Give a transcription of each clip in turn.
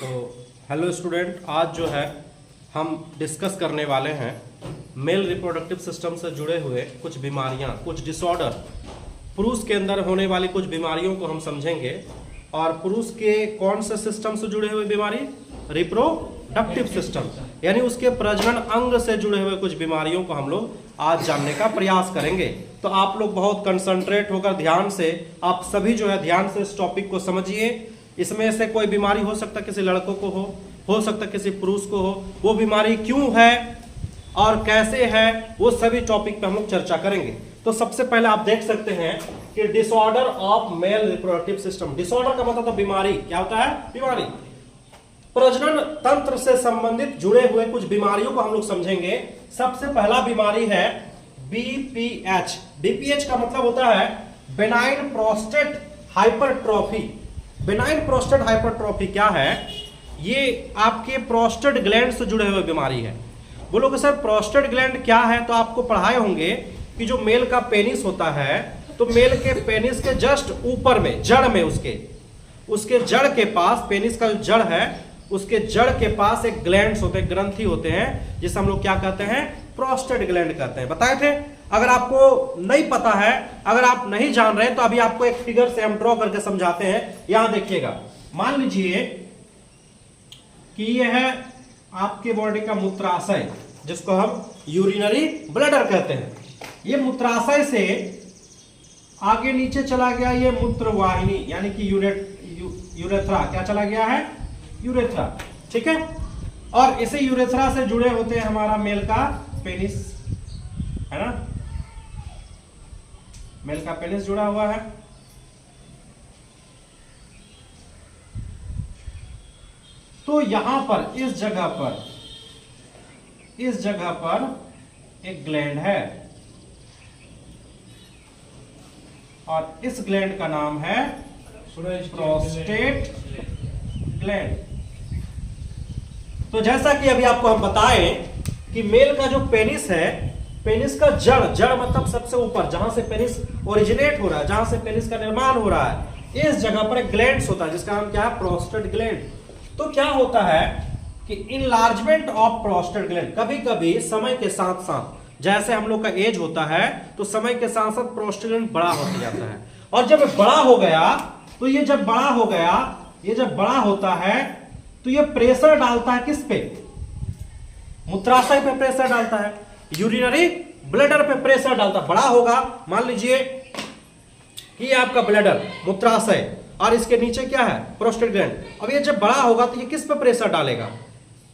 तो hello student, आज जो है हम डिस्कस करने वाले हैं मेल रिप्रोडक्टिव सिस्टम से जुड़े हुए कुछ बीमारियां, कुछ डिसऑर्डर, पुरुष के अंदर होने वाली कुछ बीमारियों को हम समझेंगे। और पुरुष के कौन से सिस्टम से जुड़े हुए बीमारी? रिप्रोडक्टिव सिस्टम, यानी उसके प्रजनन अंग से जुड़े हुए कुछ बीमारियों को हम लोग आज जानने का प्रयास करेंगे। तो आप लोग बहुत कंसंट्रेट होकर ध्यान से, आप सभी जो है ध्यान से इस टॉपिक को समझिए। इसमें से कोई बीमारी हो सकता है किसी लड़कों को हो सकता है किसी पुरुष को हो, वो बीमारी क्यों है और कैसे है, वो सभी टॉपिक पे हम लोग चर्चा करेंगे। तो सबसे पहले आप देख सकते हैं कि disorder of male reproductive system. Disorder का मतलब बीमारी क्या होता है? बीमारी। प्रजनन तंत्र से संबंधित जुड़े हुए कुछ बीमारियों को हम लोग समझेंगे। सबसे पहला बीमारी है बीपीएच। बीपीएच का मतलब होता है benign prostate hypertrophy. Benign prostate hypertrophy क्या है? ये आपके प्रोस्टेट ग्लैंड से जुड़े हुए बीमारी है। बोलोगे सर प्रोस्टेट ग्लैंड क्या है? तो आपको पढ़ाए होंगे कि जो मेल का पेनिस होता है, तो मेल के पेनिस के जस्ट ऊपर में, जड़ में, उसके जड़ के पास, पेनिस का जो जड़ है उसके जड़ के पास एक ग्लैंड्स होते हैं, ग्रंथि होते हैं, जिसे हम लोग क्या कहते हैं? प्रोस्टेट ग्लैंड कहते हैं। बताए थे। अगर आपको नहीं पता है, अगर आप नहीं जान रहे, तो अभी आपको एक फिगर से हम ड्रॉ करके समझाते हैं। यहां देखिएगा, मान लीजिए कि यह है आपके बॉडी का मूत्राशय, जिसको हम यूरिनरी ब्लैडर कहते हैं। ये मूत्राशय से आगे नीचे चला गया ये मूत्रवाहिनी, यानी कि यूरेथ्रा। क्या चला गया है? यूरेथ्रा। ठीक है। और इसे यूरेथ्रा से जुड़े होते हैं हमारा मेल का पेनिस, है ना? मेल का पेनिस जुड़ा हुआ है। तो यहां पर इस जगह पर एक ग्लैंड है और इस ग्लैंड का नाम है प्रोस्टेट ग्लैंड। तो जैसा कि अभी आपको हम बताएं कि मेल का जो पेनिस है, पेनिस का जड़ मतलब सबसे ऊपर, जहां से पेनिस ओरिजिनेट हो रहा है, जहां से पेनिस का निर्माण हो रहा है, इस जगह पर एक ग्लैंड होता है जिसका नाम क्या है? Prostate gland. तो क्या होता है कि इनलार्जमेंट ऑफ प्रोस्टेट ग्लैंड, कभी कभी समय के साथ साथ, जैसे हम लोग का एज होता है तो समय के साथ साथ प्रोस्टेट ग्लैंड बड़ा होता जाता है। और जब बड़ा हो गया, तो ये जब बड़ा होता है तो ये प्रेशर डालता है किस पे? मूत्राशय पे प्रेशर डालता है, यूरिनरी ब्लैडर पे प्रेशर डालता है। बड़ा होगा, मान लीजिए कि ये आपका ब्लैडर, मूत्राशय, और इसके नीचे क्या है? Prostate gland. अब ये जब बड़ा होगा तो ये किस पे प्रेशर डालेगा?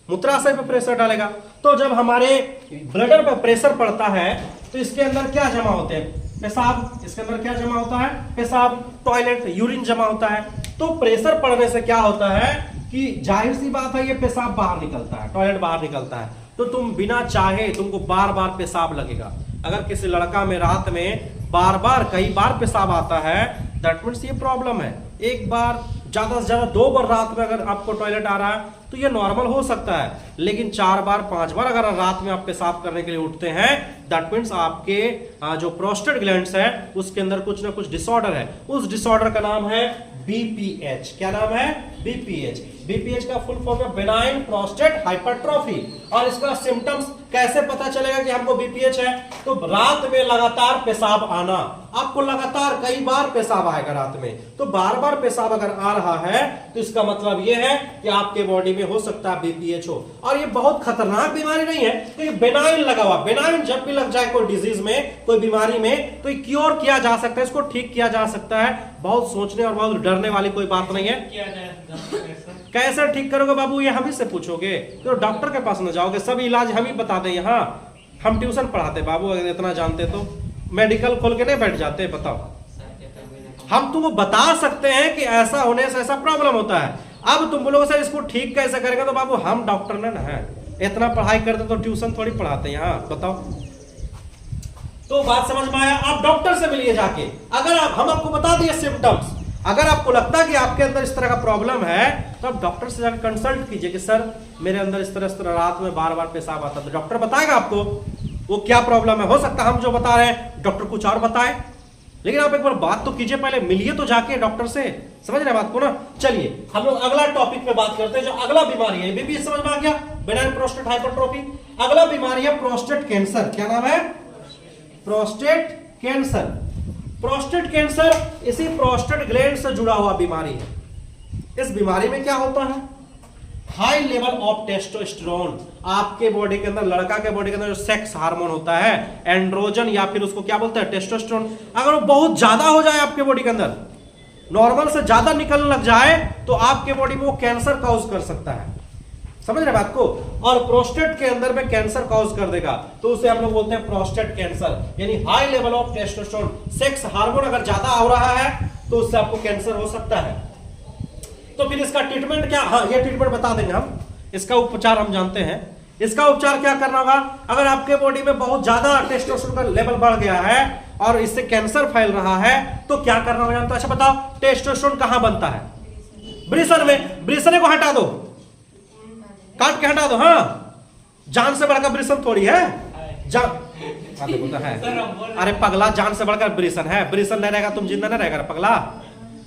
मूत्राशय पे प्रेशर डालेगा। तो जब हमारे ब्लैडर पे प्रेशर पड़ता है तो इसके अंदर क्या जमा होते हैं? पेशाब। इसके अंदर क्या जमा होता है? पेशाब, टॉयलेट, यूरिन जमा होता है। तो प्रेशर पड़ने से क्या होता है कि जाहिर सी बात है ये पेशाब बाहर निकलता है, टॉयलेट बाहर निकलता है। तो तुम बिना चाहे तुमको बार बार पेशाब लगेगा। अगर किसी लड़का में रात में बार बार कई बार पेशाब आता है, दैट मीन्स ये प्रॉब्लम है। एक बार, ज्यादा से ज्यादा 2 बार रात में अगर आपको टॉयलेट आ रहा है तो ये नॉर्मल हो सकता है, लेकिन 4 बार 5 बार अगर रात में आप पेशाब करने के लिए उठते हैं, दैट मीन्स आपके जो प्रोस्टेट ग्लैंड्स है उसके अंदर कुछ ना कुछ डिसऑर्डर है। उस डिसऑर्डर का नाम है बीपीएच। क्या नाम है? बीपीएच। बीपीएच का फुल फॉर्म है बेनाइन प्रोस्टेट हाइपरट्रॉफी। और इसका सिम्टम्स कैसे पता चलेगा कि हमको बीपीएच है? तो रात में लगातार पेशाब आना, आपको लगातार कई बार पेशाब आएगा रात में। तो बार बार पेशाब अगर आ रहा है तो इसका मतलब यह है कि आपके बॉडी में हो सकता है बीपीएच हो। और ये बहुत खतरनाक बीमारी नहीं है, तो ये बेनाइन लगा हुआ। बेनाइन जब भी लग जाए कोई डिजीज में, कोई बीमारी में, तो ये क्योर किया जा सकता है, इसको ठीक किया जा सकता है। बहुत सोचने और बहुत डरने वाली कोई बात नहीं है। कैसे ठीक करोगे बाबू? ये हम ही से पूछोगे तो डॉक्टर के पास न जाओगे, सब इलाज हम ही बता दें। यहाँ हम ट्यूशन पढ़ाते बाबू, अगर इतना जानते तो मेडिकल खोल के नहीं बैठ जाते। बताओ, हम तुमको बता सकते हैं कि ऐसा होने से ऐसा प्रॉब्लम होता है। अब तुम बोलोगे सर इसको ठीक कैसे करेगा? तो बाबू हम डॉक्टर ने ना है, इतना पढ़ाई करते तो ट्यूशन थोड़ी पढ़ाते यहाँ। बताओ, तो बात समझ में आया? आप डॉक्टर से मिलिए जाके। अगर हम आपको बता दिए सिम्टम्स, अगर आपको लगता है कि आपके अंदर इस तरह का प्रॉब्लम है, तो आप डॉक्टर से जाकर कंसल्ट कीजिए कि सर मेरे अंदर इस तरह रात में बार बार पेशाब आता है। तो डॉक्टर बताएगा आपको वो क्या प्रॉब्लम है। हो सकता है हम जो बता रहे हैं डॉक्टर कुछ और बताए, लेकिन आप एक बार बात तो कीजिए, पहले मिलिए तो जाके डॉक्टर से, समझ रहे बात को ना। चलिए हम लोग अगला टॉपिक पे बात करते हैं। जो अगला बीमारी है, बीबी समझ में आ गया, बेनाइन प्रोस्टेट हाइपरट्रोफी। अगला बीमारी है प्रोस्टेट कैंसर। क्या नाम है? Prostate cancer. प्रोस्टेट कैंसर इसी प्रोस्टेट ग्लैंड से जुड़ा हुआ बीमारी है। इस बीमारी में क्या होता है? High level of testosterone. आपके बॉडी के अंदर, लड़का के बॉडी के अंदर जो सेक्स हार्मोन होता है, एंड्रोजन या फिर उसको क्या बोलते हैं, टेस्टोस्टेरोन, अगर वो बहुत ज्यादा हो जाए आपके बॉडी के अंदर, नॉर्मल से ज्यादा निकलने लग जाए, तो आपके बॉडी में वो कैंसर कॉज कर सकता है। समझ रहे बात को? और प्रोस्टेट के अंदर में कैंसर कॉज कर देगा, तो उसे हम लोग बोलते हैं प्रोस्टेट कैंसर। यानी high level of testosterone, sex hormone अगर ज्यादा हो रहा है तो उससे आपको कैंसर हो सकता है। तो फिर इसका ट्रीटमेंट क्या? हाँ, ये ट्रीटमेंट बता देंगे हम, इसका उपचार हम जानते हैं। इसका उपचार क्या करना होगा? अगर आपके बॉडी में बहुत ज्यादा टेस्टोस्टेरोन का लेवल बढ़ गया है और इससे कैंसर फैल रहा है, तो क्या करना होगा जानते हो? अच्छा बताओ, टेस्टोस्टेरोन कहां बनता है? ब्रिसन में। ब्रिसने को हटा दो, काट के हटा दो। हाँ, जान से बढ़कर ब्रिसन थोड़ी है। है अरे पगला, जान से बढ़कर ब्रिसन है। ब्रिसन नहीं रहेगा तुम जिंदा नहीं रहेगा पगला।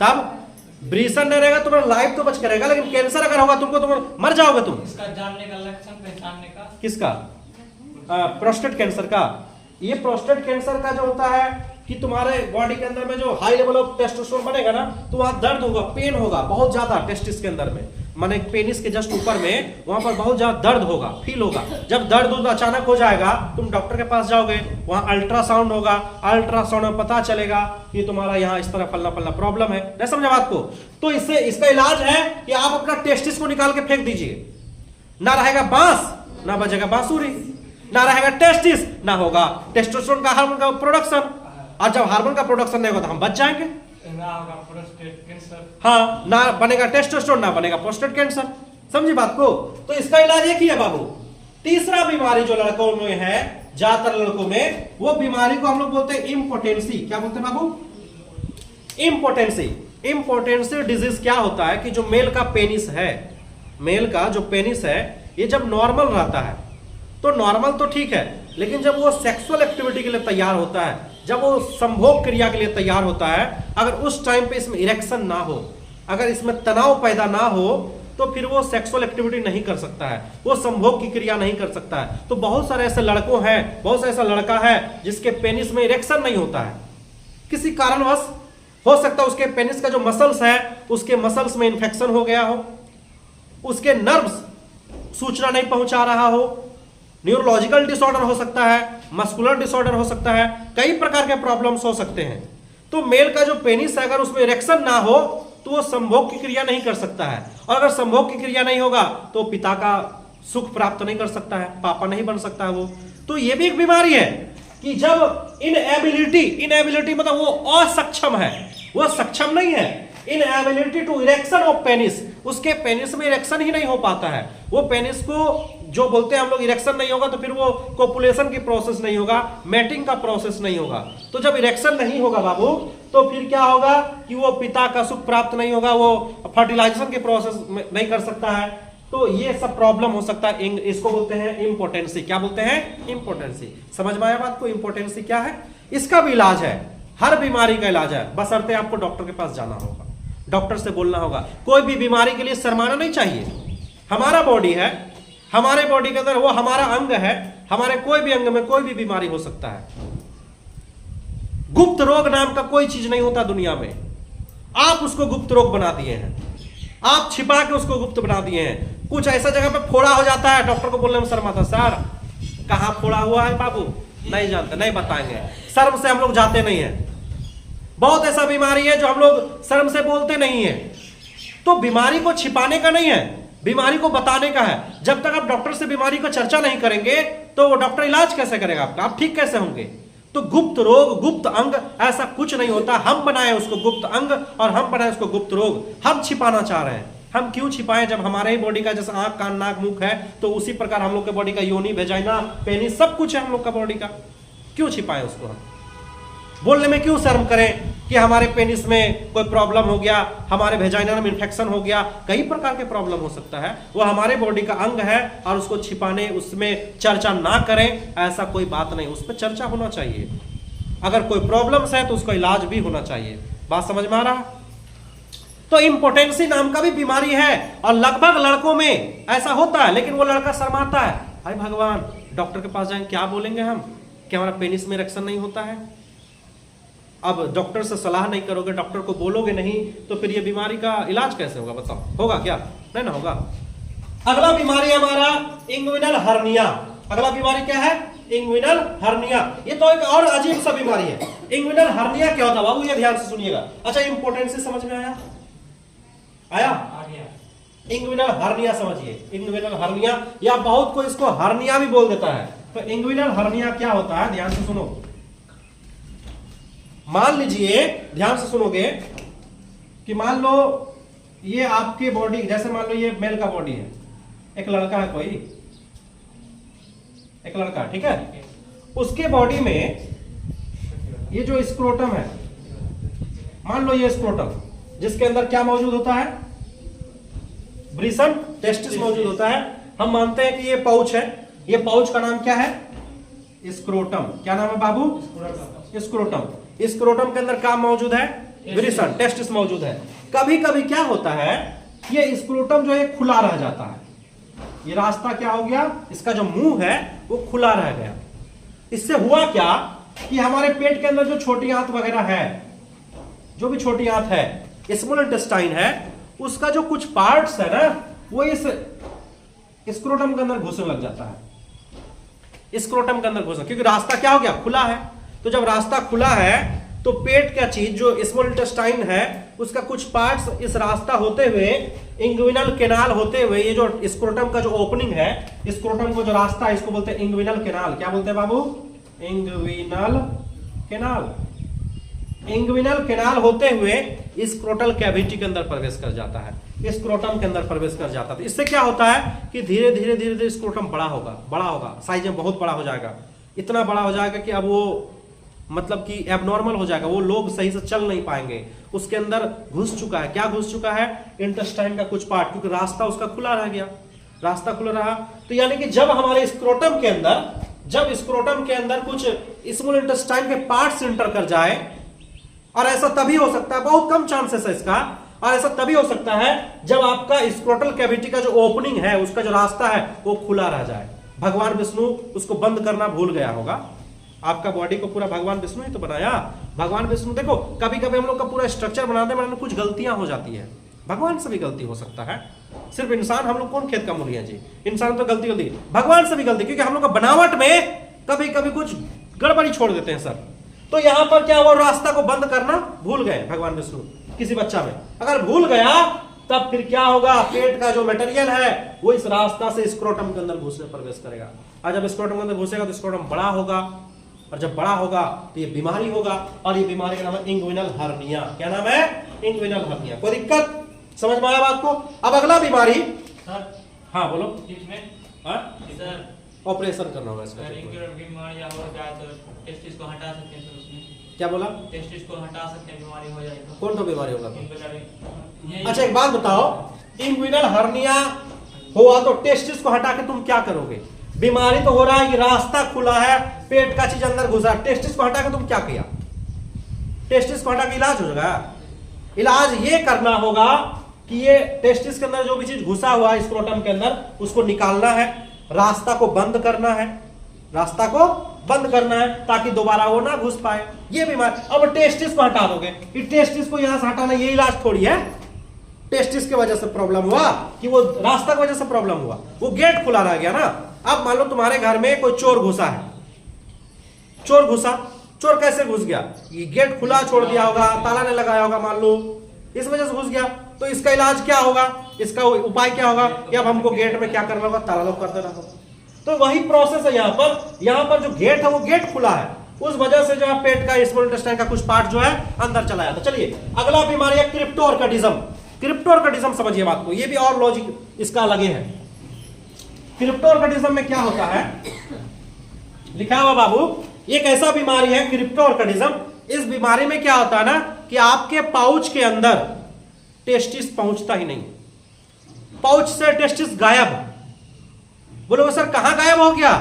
तब ब्रिसन नहीं रहेगा तुम्हारा लाइफ तो बच के रहेगा, लेकिन कैंसर अगर होगा तुमको, तुम मर जाओगे तुम। इसका जानने का लक्षण पहचानने का? किसका? प्रोस्टेट कैंसर का। ये प्रोस्टेट कैंसर का जो होता है कि तुम्हारे बॉडी के अंदर में जो हाई लेवल ऑफ टेस्टोस्टेरोन बनेगा ना, तो वहां दर्द होगा, पेन होगा बहुत ज्यादा टेस्टिस के अंदर में, माने पेनिस के जस्ट ऊपर में, वहां पर बहुत ज्यादा दर्द होगा, फील होगा। जब दर्द अचानक हो जाएगा, तुम डॉक्टर के पास जाओगे, वहां अल्ट्रासाउंड होगा, अल्ट्रासाउंड में पता चलेगा कि तुम्हारा यहाँ इस तरह फलना फलना प्रॉब्लम है। नहीं समझा बात को? तो इससे इसका इलाज है कि आप अपना टेस्टिस को निकाल के फेंक दीजिए। ना रहेगा बांस, ना बजेगा बांसुरी, ना रहेगा टेस्टिस, ना होगा टेस्टोस्टेरोन का हार्मोन का प्रोडक्शन। और जब हार्मोन का प्रोडक्शन नहीं होगा तो हम बच जाएंगे। ना होगा प्रोस्टेट कैंसर। हाँ, ना बनेगा टेस्टोस्टेरोन, ना बनेगा प्रोस्टेट कैंसर। समझी बात को? तो इसका इलाज एक ही है बाबू। तीसरा बीमारी जो लड़कों में है, ज्यादातर लड़कों में, वो बीमारी को हम लोग बोलते हैं इम्पोटेंसी। क्या बोलते हैं बाबू? इम्पोटेंसी। इम्पोटेंसी डिजीज क्या होता है कि जो मेल का पेनिस है, मेल का जो पेनिस है, ये जब नॉर्मल रहता है तो नॉर्मल तो ठीक है, लेकिन जब वो सेक्सुअल एक्टिविटी के लिए तैयार होता है, जब वो संभोग क्रिया के लिए तैयार होता है, अगर उस टाइम पे इसमें इरेक्शन ना हो, अगर इसमें तनाव पैदा ना हो, तो फिर वो सेक्सुअल एक्टिविटी नहीं कर सकता है, वो संभोग की क्रिया नहीं कर सकता है। तो बहुत सारे ऐसे लड़कों हैं, बहुत सारे ऐसा लड़का है जिसके पेनिस में इरेक्शन नहीं होता है, किसी कारणवश। हो सकता है उसके पेनिस का जो मसल्स है, उसके मसल्स में इंफेक्शन हो गया हो, उसके नर्व्स सूचना नहीं पहुंचा रहा हो, न्यूरोलॉजिकल डिसऑर्डर हो सकता है, मस्कुलर डिसऑर्डर हो सकता है, कई प्रकार के प्रॉब्लम्स हो सकते हैं। तो मेल का जो पेनिस है, अगर उसमें इरेक्शन ना हो तो वो संभोग की क्रिया नहीं कर सकता है, और अगर संभोग की क्रिया नहीं होगा तो पिता का सुख प्राप्त नहीं कर सकता है, पापा नहीं बन सकता है वो। तो ये भी एक बीमारी है कि जब इनएबिलिटी मतलब वो असक्षम है, वो सक्षम नहीं है। Inability to erection of penis, उसके पेनिस में इरेक्शन ही नहीं हो पाता है। वो पेनिस को जो बोलते हैं हम लोग, इरेक्शन नहीं होगा तो फिर वो कोपुलेशन की प्रोसेस नहीं होगा, मैटिंग का प्रोसेस नहीं होगा। तो जब इरेक्शन नहीं होगा बाबू, तो फिर क्या होगा कि वो पिता का सुख प्राप्त नहीं होगा, वो फर्टिलाइजेशन के प्रोसेस नहीं कर सकता है। तो ये सब प्रॉब्लम हो सकता है। इसको बोलते हैं इम्पोटेंसी। क्या बोलते हैं? इम्पोटेंसी। समझ में आया बात को? इम्पोटेंसी क्या है? इसका भी इलाज है, हर बीमारी का इलाज है, बशर्ते आपको डॉक्टर के पास जाना होगा, डॉक्टर से बोलना होगा। कोई भी बीमारी के लिए शर्माना नहीं चाहिए। हमारा बॉडी है, हमारे बॉडी के अंदर वो हमारा अंग है, हमारे कोई भी अंग में कोई भी बीमारी हो सकता है। गुप्त रोग नाम का कोई चीज नहीं होता दुनिया में। आप उसको गुप्त रोग बना दिए हैं, आप छिपा के उसको गुप्त बना दिए हैं। कुछ ऐसा जगह पे फोड़ा हो जाता है, डॉक्टर को बोलने में शर्म आता है, सर कहां फोड़ा हुआ है बाबू? नहीं जानते, नहीं बताएंगे, शर्म से हम लोग जाते नहीं है। बहुत ऐसा बीमारी है जो हम लोग शर्म से बोलते नहीं है। तो बीमारी को छिपाने का नहीं है, बीमारी को बताने का है। जब तक आप डॉक्टर से बीमारी को चर्चा नहीं करेंगे तो वो डॉक्टर इलाज कैसे करेगा आपका? आप ठीक कैसे होंगे? तो गुप्त रोग, गुप्त अंग, ऐसा कुछ नहीं होता। हम बनाए उसको गुप्त अंग और हम बनाए उसको गुप्त रोग। हम छिपाना चाह रहे हैं। हम क्यों छिपाएं जब हमारे ही बॉडी का जैसा आंख, कान, नाक, मुख है, तो उसी प्रकार हम लोग के बॉडी का योनि, वेजाइना, पेनिस सब कुछ है हम लोग का बॉडी का। क्यों छिपाएं उसको? हम बोलने में क्यों शर्म करें कि हमारे पेनिस में कोई प्रॉब्लम हो गया, हमारे वेजाइना में इन्फेक्शन हो गया, कई प्रकार के प्रॉब्लम हो सकता है। वो हमारे बॉडी का अंग है और उसको छिपाने, उसमें चर्चा ना करें, ऐसा कोई बात नहीं। उस पर चर्चा होना चाहिए। अगर कोई प्रॉब्लम्स है तो उसका इलाज भी होना चाहिए। बात समझ में आ रहा? तो इम्पोटेंसी नाम का भी बीमारी है और लगभग लड़कों में ऐसा होता है, लेकिन वो लड़का शर्माता है, हाय भगवान डॉक्टर के पास जाएंगे क्या बोलेंगे हम कि हमारा पेनिस में इरेक्शन नहीं होता है। अब डॉक्टर से सलाह नहीं करोगे, डॉक्टर को बोलोगे नहीं, तो फिर ये बीमारी का इलाज कैसे होगा? बताओ, होगा क्या? नहीं ना होगा। अगला बीमारी है हमारा इंग्विनल हर्निया। अगला बीमारी क्या है? Inguinal hernia. ये तो एक और अजीब सा बीमारी है। इंग्विनल हर्निया क्या होता है बाबू? ये ध्यान से सुनिएगा। अच्छा, इंपोर्टेंसी समझ में आया? आया? आ गया। इंग्विनल हर्निया समझिए। इंग्विनल हर्निया, या बहुत कोई इसको हर्निया भी बोल देता है। तो इंग्विनल हर्निया क्या होता है? ध्यान से सुनो। मान लीजिए, ध्यान से सुनोगे कि मान लो ये आपकी बॉडी, जैसे मान लो ये मेल का बॉडी है, एक लड़का है, कोई एक लड़का, ठीक है, उसके बॉडी में ये जो स्क्रोटम है, मान लो ये स्क्रोटम, जिसके अंदर क्या मौजूद होता है? ब्रिसन टेस्टिस मौजूद होता है। हम मानते हैं कि ये पाउच है। ये पाउच का नाम क्या है? स्क्रोटम। क्या नाम है बाबू? स्क्रोटम। स्क्रोटम के अंदर क्या मौजूद है? ब्रिसन टेस्टिस मौजूद है। कभी कभी क्या होता है, ये स्क्रोटम जो है खुला रह जाता है। ये रास्ता क्या हो गया? इसका जो मुंह है वो खुला रह गया। इससे हुआ क्या कि हमारे पेट के अंदर जो छोटी आंत वगैरह है, जो भी छोटी आंत है, स्मॉल इंटेस्टाइन है, उसका जो कुछ पार्ट्स है ना, वो इस स्क्रोटम के अंदर घुसने लग जाता है। स्क्रोटम के अंदर घुसने, क्योंकि रास्ता क्या हो गया? खुला है। तो जब रास्ता खुला है तो पेट का चीज जो स्मॉल इंटेस्टाइन है उसका कुछ पार्ट्स इस रास्ता होते हुए, इंग्विनल केनाल होते हुए, ये जो स्क्रोटम का जो ओपनिंग है, स्क्रोटम को जो रास्ता है, इसको बोलते हैं इंग्विनल केनाल। क्या बोलते हैं बाबू? Inguinal canal. इंग्विनल केनाल होते हुए स्क्रोटल कैविटी के अंदर प्रवेश कर जाता है, स्क्रोटम के अंदर प्रवेश कर जाता है। इससे क्या होता है कि धीरे धीरे धीरे धीरे स्क्रोटम बड़ा होगा, साइज में बहुत बड़ा हो जाएगा। इतना बड़ा हो जाएगा कि अब वो मतलब कि एबनॉर्मल हो जाएगा, वो लोग सही से चल नहीं पाएंगे। उसके अंदर घुस चुका है, क्या घुस चुका है? इंटेस्टाइन का कुछ पार्ट, क्योंकि रास्ता उसका खुला रह गया, रास्ता खुला रहा। तो यानी कि जब हमारे स्क्रोटम के अंदर, जब स्क्रोटम के अंदर कुछ स्मॉल इंटेस्टाइन के पार्ट्स इंटर कर जाए, और ऐसा तभी हो सकता है, बहुत कम चांसेस है इसका, और ऐसा तभी हो सकता है जब आपका स्क्रोटल कैविटी का जो ओपनिंग है, उसका जो रास्ता है वो खुला रह जाए। भगवान विष्णु उसको बंद करना भूल गया होगा। आपका बॉडी को पूरा भगवान विष्णु ही तो बनाया। भगवान विष्णु, देखो कभी कभी हम लोग का पूरा स्ट्रक्चर बनाने में कुछ गलतियां हो जाती है, भगवान से भी गलती हो सकता है। सिर्फ इंसान, हम लोग कौन खेत का मूली है जी? इंसान तो गलती, भगवान से भी गलती, क्योंकि हम लोग का बनावट में कभी कभी कुछ गड़बड़ी छोड़ देते हैं सर। तो यहां पर क्या हुआ? रास्ता को बंद करना भूल गए भगवान विष्णु किसी बच्चा में। अगर भूल गया तब फिर क्या होगा? पेट का जो मटेरियल है वो इस रास्ता से स्क्रोटम के अंदर घुसने प्रवेश करेगा, और जब स्क्रोटम के अंदर घुसेगा तो स्क्रोटम बड़ा होगा, और जब बड़ा होगा तो ये बीमारी होगा, और ये बीमारी का नाम है इंग्विनल हर्निया। क्या नाम है? Inguinal hernia. कोई दिक्कत? समझ में आया बात को? अब अगला बीमारी। सर, हाँ बोलो। इसमें सर सर ऑपरेशन करना होगा इसका। बीमारी हो जाए तो टेस्टिस को हटा सकते हैं सर? उसमें क्या बोला? टेस्टिस को हटा सकते हैं, बीमारी हो जाए तो? कौन सा बीमारी होगा? ये- अच्छा एक बात बताओ, इंग्विनल हर्निया हुआ तो टेस्टिस को हटा के तुम क्या करोगे? बीमारी तो हो रहा है कि रास्ता खुला है, पेट का चीज अंदर घुसा, टेस्टिस को हटा के तुम क्या किया? टेस्टिस को हटा के इलाज हो जाएगा? इलाज ये करना होगा कि ये टेस्टिस के अंदर जो भी चीज घुसा हुआ है स्क्रोटम के अंदर, उसको निकालना है, रास्ता को बंद करना है, रास्ता को बंद करना है ताकि दोबारा वो ना घुस पाए। ये बीमारी। अब टेस्टिस को हटा दोगे, ये टेस्टिस को यहां से हटाना ये इलाज थोड़ी है। टेस्टिस की वजह से प्रॉब्लम हुआ कि वो रास्ता की वजह से प्रॉब्लम हुआ, वो गेट खुला रह गया ना। अब मान लो तुम्हारे घर में कोई चोर घुसा है, चोर घुसा, चोर कैसे घुस गया? ये गेट खुला छोड़ दिया होगा, ताला ने लगाया होगा, मान लो इस वजह से घुस गया। तो इसका इलाज क्या होगा? इसका उपाय क्या होगा कि अब हमको गेट में क्या करना होगा? ताला लॉक कर देना होगा। तो वही प्रोसेस है यहाँ पर जो गेट है वो गेट खुला है, उस वजह से जो है पेट का स्मॉल इंटेस्टाइन का कुछ पार्ट जो है अंदर चला जाता। चलिए अगला बीमारी है क्रिप्टोर्किडिज्म। क्रिप्टोर्किडिज्म समझिए बात को, ये भी और लॉजिक इसका अलग है। क्रिप्टोर्किडिज्म में क्या होता है? लिखा हुआ बाबू, एक ऐसा बीमारी है क्रिप्टोर्किडिज्म। इस बीमारी में क्या होता है ना कि आपके पाउच के अंदर टेस्टिस पहुंचता ही नहीं, पाउच से टेस्टिस गायब। बोलोगे सर कहां गायब हो गया?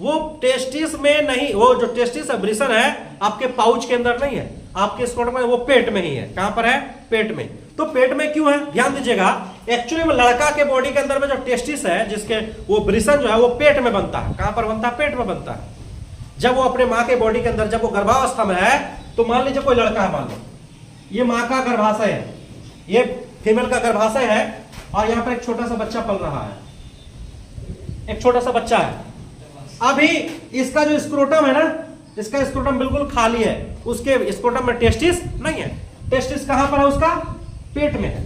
वो टेस्टिस में नहीं, वो जो टेस्टिस है ब्रिसन है आपके पाउच के अंदर नहीं है, आपके स्क्रोटम में, वो पेट में ही है। कहां पर है? पेट में। तो पेट में क्यों है? ध्यान दीजिएगा, एक्चुअली में लड़का के बॉडी के अंदर में जो टेस्टिस है, जिसके वो ब्रिसन जो है वो पेट में बनता है। कहां पर बनता है? पेट में बनता है। जब वो अपने माँ के बॉडी के अंदर, जब वो गर्भावस्था में है, तो मान लीजिए कोई लड़का है, मान लो ये माँ का गर्भाशय है, ये फीमेल का गर्भाशय है, और यहाँ पर एक छोटा सा बच्चा पल रहा है, एक छोटा सा बच्चा है। अभी इसका जो स्क्रोटम है ना, इसका स्क्रोटम बिल्कुल खाली है, उसके स्क्रोटम में टेस्टिस नहीं है। टेस्टिस कहां पर है? उसका पेट में है।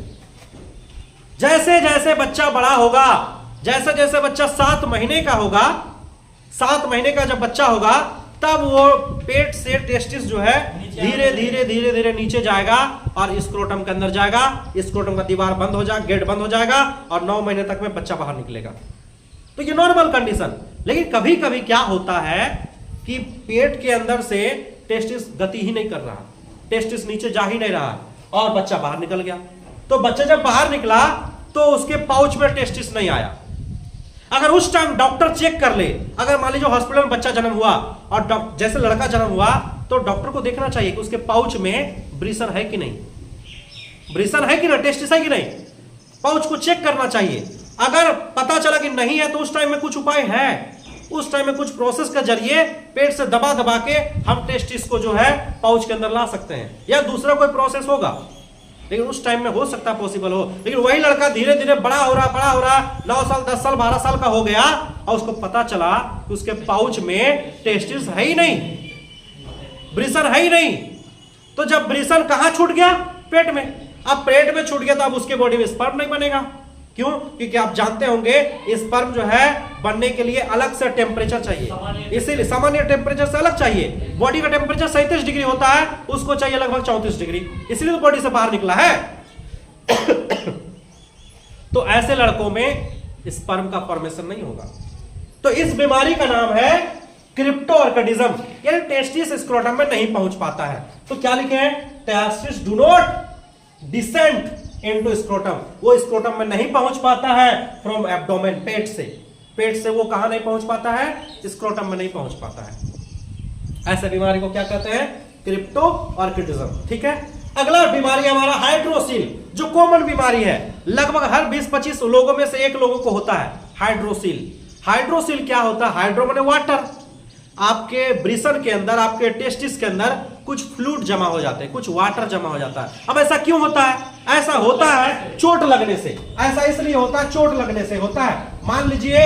जैसे जैसे बच्चा बड़ा होगा, जैसे जैसे बच्चा 7 महीने का होगा, 7 महीने का जब बच्चा होगा, तब वो पेट से टेस्टिस जो है धीरे धीरे धीरे धीरे नीचे जाएगा और स्क्रोटम के अंदर जाएगा। स्क्रोटम का दीवार बंद हो जाएगा, गेट बंद हो जाएगा, और 9 महीने तक में बच्चा बाहर निकलेगा। तो ये नॉर्मल कंडीशन। लेकिन कभी कभी क्या होता है कि पेट के अंदर से टेस्टिस गति ही नहीं कर रहा, टेस्टिस नीचे जा ही नहीं रहा, और बच्चा बाहर निकल गया। तो बच्चा जब बाहर निकला तो उसके पाउच में टेस्टिस नहीं आया। अगर उस टाइम डॉक्टर चेक कर ले, अगर मान लीजिए हॉस्पिटल में बच्चा जन्म हुआ और जैसे लड़का जन्म हुआ, तो डॉक्टर को देखना चाहिए कि उसके पाउच में ब्रिसन है कि नहीं, ब्रिसन है कि नहीं, टेस्टिस है कि नहीं, पाउच को चेक करना चाहिए। अगर पता चला कि नहीं है, तो उस टाइम में कुछ उपाय है, उस टाइम में कुछ प्रोसेस के जरिए पेट से दबा दबा के हम टेस्टिस को जो है पाउच के अंदर ला सकते हैं, या दूसरा कोई प्रोसेस होगा। लेकिन उस टाइम में हो सकता है पॉसिबल हो। लेकिन वही लड़का धीरे धीरे बड़ा हो रहा 9 साल 10 साल 12 साल का हो गया, और उसको पता चला कि उसके पाउच में टेस्टिस है ही नहीं, ब्रिसन है ही नहीं। तो जब ब्रिसन कहां छूट गया? पेट में। अब पेट में छूट गया तो अब उसके बॉडी में स्पर्म नहीं बनेगा। क्यों? क्योंकि आप जानते होंगे स्पर्म जो है बनने के लिए अलग से टेम्परेचर चाहिए, इसीलिए सामान्य टेम्परेचर से अलग चाहिए। बॉडी का टेम्परेचर 37 डिग्री होता है, उसको चाहिए लगभग 34 डिग्री, इसलिए तो बॉडी से बाहर निकला है। तो ऐसे लड़कों में स्पर्म का फॉर्मेशन नहीं होगा। तो इस बीमारी का नाम है क्रिप्टोऑर्किडिज्म, यानी टेस्टिस स्क्रोटम में नहीं पहुंच पाता है। तो क्या लिखे हैं? Testis do not descend into scrotum, वो स्क्रोटम में नहीं पहुंच पाता है फ्रॉम एब्डोमेन, पेट से। पेट से वो कहां नहीं पहुंच पाता है? स्क्रोटम में नहीं पहुंच पाता है। ऐसे बीमारी को क्या कहते हैं? क्रिप्टोऑर्किडिज्म। ठीक है। अगला बीमारी हमारा हाइड्रोसील, जो कॉमन बीमारी है, लगभग हर 20-25 लोगों में से एक लोगों को होता है हाइड्रोसील। हाइड्रोसील क्या होता है? हाइड्रो माने वाटर। आपके ब्रिसन के अंदर, आपके टेस्टिस के अंदर कुछ फ्लूइड जमा हो जाते हैं, कुछ वाटर जमा हो जाता है। अब ऐसा क्यों होता है? ऐसा होता है चोट लगने से। ऐसा इसलिए होता है, चोट लगने से होता है। मान लीजिए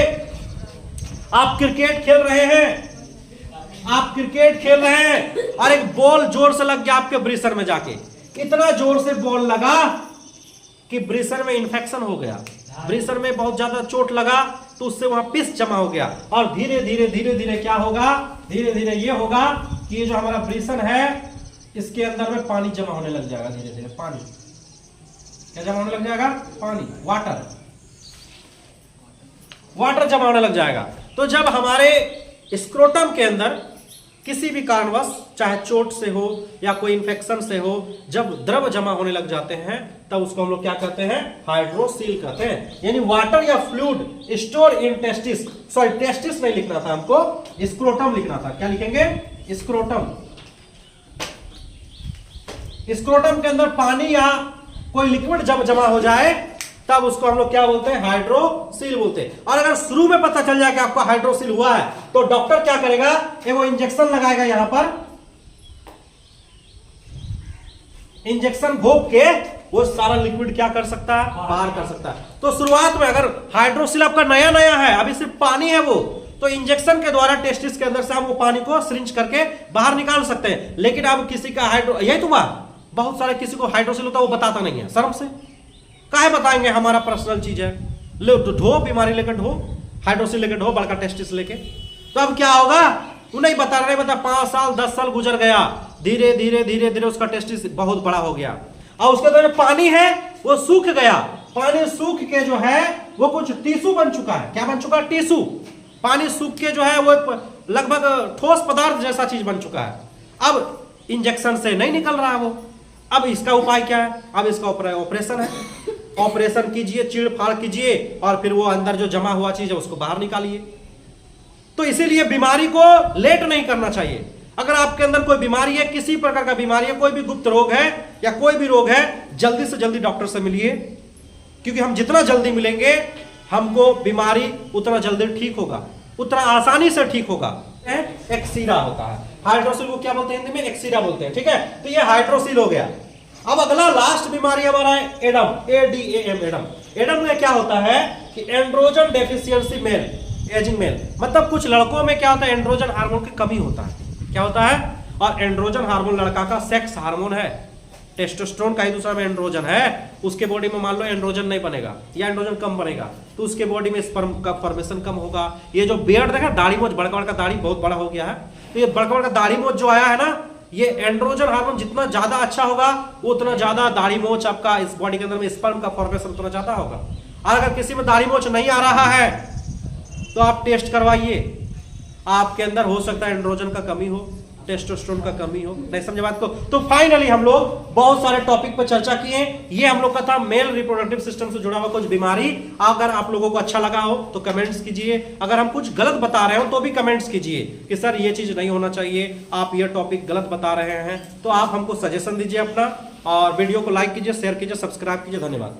आप क्रिकेट खेल रहे हैं, आप क्रिकेट खेल रहे हैं और एक बॉल जोर से लग गया आपके ब्रिसन में जाके, इतना जोर से बॉल लगा कि ब्रिसन में इंफेक्शन हो गया, ब्रिसन में बहुत ज्यादा चोट लगा, तो उससे वहां पिस जमा हो गया, और धीरे धीरे धीरे धीरे क्या होगा? धीरे धीरे ये होगा कि ये जो हमारा ब्रिसन है, इसके अंदर में पानी जमा होने लग जाएगा। धीरे धीरे पानी क्या जमा होने लग जाएगा? पानी, वाटर, वाटर जमा होने लग जाएगा। तो जब हमारे स्क्रोटम के अंदर किसी भी कारणवश, चाहे चोट से हो या कोई इंफेक्शन से हो, जब द्रव जमा होने लग जाते हैं, तब उसको हम लोग क्या कहते हैं? हाइड्रोसील कहते हैं। यानी वाटर या fluid store in testis, sorry testis नहीं लिखना था हमको, स्क्रोटम लिखना था। क्या लिखेंगे? स्क्रोटम। स्क्रोटम के अंदर पानी या कोई लिक्विड जब जमा हो जाए, तब उसको हम लोग क्या बोलते हैं? हाइड्रोसील बोलते हैं। और अगर शुरू में पता चल जाए कि आपको हाइड्रोसील हुआ है, तो डॉक्टर क्या करेगा? वो इंजेक्शन लगाएगा, यहां पर इंजेक्शन भोग के वो सारा लिक्विड क्या कर सकता है? बाहर कर सकता है। तो शुरुआत में अगर हाइड्रोसील आपका नया नया है, अभी सिर्फ पानी है वो, तो इंजेक्शन के द्वारा टेस्टिस के अंदर से हम वो पानी को सिरिंज करके बाहर निकाल सकते हैं। लेकिन अब किसी का यही तो बात, बहुत सारे किसी को हाइड्रोसील होता है, वो बताता नहीं है, शर्म से। काहे बताएंगे? हमारा पर्सनल चीज है। लो तो ढो, बीमारी लेकर ढो, हाइड्रोसील लेकर ढो, बड़का टेस्टिस लेके। तो अब क्या होगा? वो नहीं बता रहे, 5 साल 10 साल गुजर गया, धीरे धीरे धीरे धीरे उसका टेस्टिस बहुत बड़ा हो गया, और उसके अंदर जो पानी है वो सूख गया। पानी सूख के जो है वो कुछ टिश्यू बन चुका है। क्या बन चुका है? टिश्यू। पानी सूख के जो है वो लगभग ठोस पदार्थ जैसा चीज बन चुका है। अब इंजेक्शन से नहीं निकल रहा है वो। अब इसका उपाय क्या है? अब इसका ऑपरेशन है। ऑपरेशन कीजिए, चीड़ फाड़ कीजिए, और फिर वो अंदर जो जमा हुआ चीज है उसको बाहर निकालिए। तो इसीलिए बीमारी को लेट नहीं करना चाहिए। अगर आपके अंदर कोई बीमारी है, किसी प्रकार का बीमारी है, कोई भी गुप्त रोग है या कोई भी रोग है, जल्दी से जल्दी डॉक्टर से मिलिए, क्योंकि हम जितना जल्दी मिलेंगे हमको बीमारी उतना जल्दी ठीक होगा, उतना आसानी से ठीक होगा। एक्सीरा होता है, हाइड्रोसिल को क्या बोलते हैं हिंदी में? एक्सीरा बोलते हैं, ठीक है। तो ये हाइड्रोसिल हो गया। अब अगला लास्ट बीमारी हमारा है एडम, ADAM, एडम। एडम में क्या होता है कि androgen deficiency male, ageing male, मतलब कुछ लड़कों में क्या होता है, एंड्रोजन हार्मोन की कमी होता है। क्या होता है? और एंड्रोजन हार्मोन लड़का का सेक्स हार्मोन है, टेस्टोस्टेरोन का ही दूसरा में एंड्रोजन है। उसके बॉडी में मान लो एंड्रोजन नहीं बनेगा या एंड्रोजन कम बनेगा, तो उसके बॉडी में स्पर्म का फॉर्मेशन कम होगा। ये जो बियर्ड देखा, दाढ़ी मोछ, बड़का बड़का दाढ़ी बहुत बड़ा हो गया है, तो ये बड़का बड़का दाढ़ी मोछ जो आया है ना, ये एंड्रोजन हार्मोन जितना ज्यादा अच्छा होगा उतना ज्यादा दाढ़ी मोछ आपका इस बॉडी के अंदर में स्पर्म का फॉर्मेशन उतना ज्यादा होगा। और अगर किसी में दाढ़ी मोछ नहीं आ रहा है तो आप टेस्ट करवाइए, आपके अंदर हो सकता है एंड्रोजन का कमी हो, टेस्टोस्टेरोन का कमी हो। नहीं समझे बात को? तो फाइनली हम लोग बहुत सारे टॉपिक पर चर्चा किए। ये हम लोग का था मेल रिप्रोडक्टिव सिस्टम से जुड़ा हुआ कुछ बीमारी। अगर आप लोगों को अच्छा लगा हो तो कमेंट्स कीजिए, अगर हम कुछ गलत बता रहे हो तो भी कमेंट्स कीजिए कि सर ये चीज नहीं होना चाहिए, आप ये टॉपिक गलत बता रहे हैं, तो आप हमको सजेशन दीजिए अपना, और वीडियो को लाइक कीजिए, शेयर कीजिए, सब्सक्राइब कीजिए। धन्यवाद।